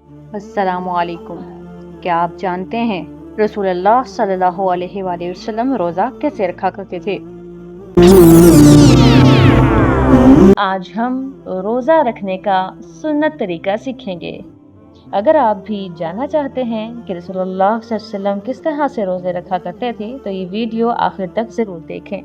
السلام علیکم۔ کیا آپ جانتے ہیں رسول اللہ صلی اللہ علیہ وآلہ وسلم روزہ کیسے رکھا کرتے تھے؟ آج ہم روزہ رکھنے کا سنت طریقہ سیکھیں گے۔ اگر آپ بھی جاننا چاہتے ہیں کہ رسول اللہ صلی اللہ علیہ وسلم کس طرح سے روزے رکھا کرتے تھے تو یہ ویڈیو آخر تک ضرور دیکھیں۔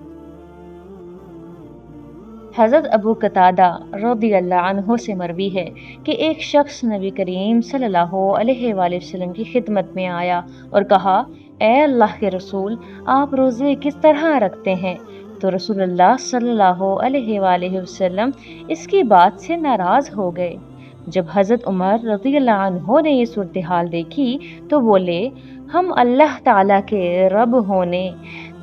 حضرت ابو قتادہ رضی اللہ عنہ سے مروی ہے کہ ایک شخص نبی کریم صلی اللہ علیہ وآلہ وسلم کی خدمت میں آیا اور کہا، اے اللہ کے رسول، آپ روزے کس طرح رکھتے ہیں؟ تو رسول اللہ صلی اللہ علیہ وآلہ وسلم اس کی بات سے ناراض ہو گئے۔ جب حضرت عمر رضی اللہ عنہ نے یہ صورتحال دیکھی تو بولے، ہم اللہ تعالیٰ کے رب ہونے،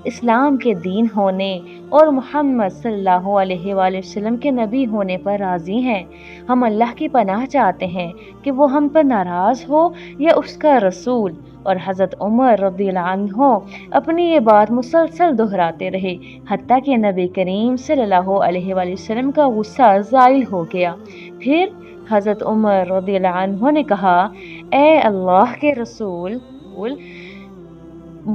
اسلام کے دین ہونے اور محمد صلی اللہ علیہ وآلہ وسلم کے نبی ہونے پر راضی ہیں۔ ہم اللہ کی پناہ چاہتے ہیں کہ وہ ہم پر ناراض ہو یا اس کا رسول۔ اور حضرت عمر رضی اللہ عنہ اپنی یہ بات مسلسل دہراتے رہے حتیٰ کہ نبی کریم صلی اللہ علیہ وآلہ وسلم کا غصہ زائل ہو گیا۔ پھر حضرت عمر رضی اللہ عنہ نے کہا، اے اللہ کے رسول،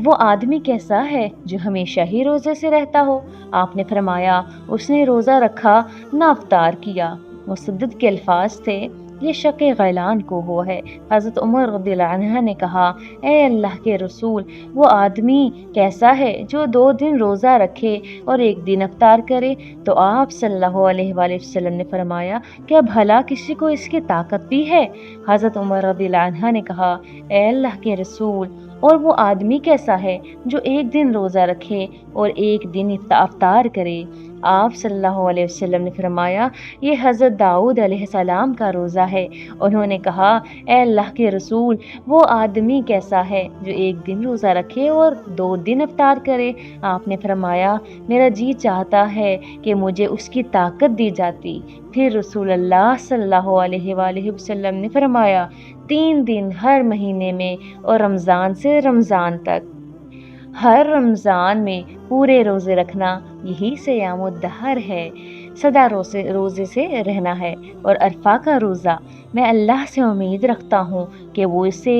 وہ آدمی کیسا ہے جو ہمیشہ ہی روزے سے رہتا ہو؟ آپ نے فرمایا، اس نے روزہ رکھا نہ افطار کیا۔ مسدد کے الفاظ تھے، یہ شق غیلان کو ہوا ہے۔ حضرت عمر رضی اللہ عنہ نے کہا، اے اللہ کے رسول، وہ آدمی کیسا ہے جو 2 دن روزہ رکھے اور 1 دن افطار کرے؟ تو آپ صلی اللہ علیہ وآلہ وسلم نے فرمایا، کیا بھلا کسی کو اس کی طاقت بھی ہے؟ حضرت عمر رضی اللہ عنہ نے کہا، اے اللہ کے رسول، اور وہ آدمی کیسا ہے جو 1 دن روزہ رکھے اور 1 دن افطار کرے؟ آپ صلی اللہ علیہ وسلم نے فرمایا، یہ حضرت داؤد علیہ السلام کا روزہ ہے۔ انہوں نے کہا، اے اللہ کے رسول، وہ آدمی کیسا ہے جو 1 دن روزہ رکھے اور 2 دن افطار کرے؟ آپ نے فرمایا، میرا جی چاہتا ہے کہ مجھے اس کی طاقت دی جاتی۔ پھر رسول اللہ صلی اللہ علیہ وآلہ وسلم نے فرمایا، 3 دن ہر مہینے میں اور رمضان سے رمضان تک۔ ہر رمضان میں پورے روزے رکھنا، یہی صیام الدہر ہے، سدا روزے سے رہنا ہے۔ اور عرفہ کا روزہ، میں اللہ سے امید رکھتا ہوں کہ وہ اسے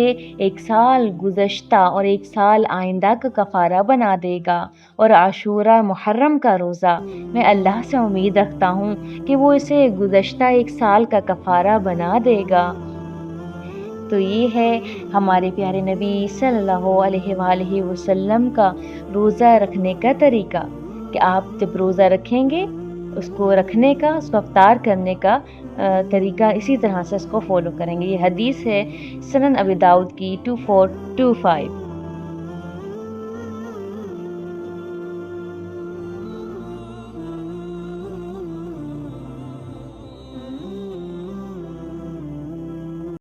1 سال گزشتہ اور 1 سال آئندہ کا کفارہ بنا دے گا۔ اور عاشورہ محرم کا روزہ، میں اللہ سے امید رکھتا ہوں کہ وہ اسے گزشتہ 1 سال کا کفارہ بنا دے گا۔ تو یہ ہے ہمارے پیارے نبی صلی اللہ علیہ وآلہ وسلم کا روزہ رکھنے کا طریقہ، کہ آپ جب روزہ رکھیں گے اس کو رکھنے کا، اس کو افطار کرنے کا طریقہ اسی طرح سے اس کو فالو کریں گے۔ یہ حدیث ہے سنن ابی داؤد کی 2425۔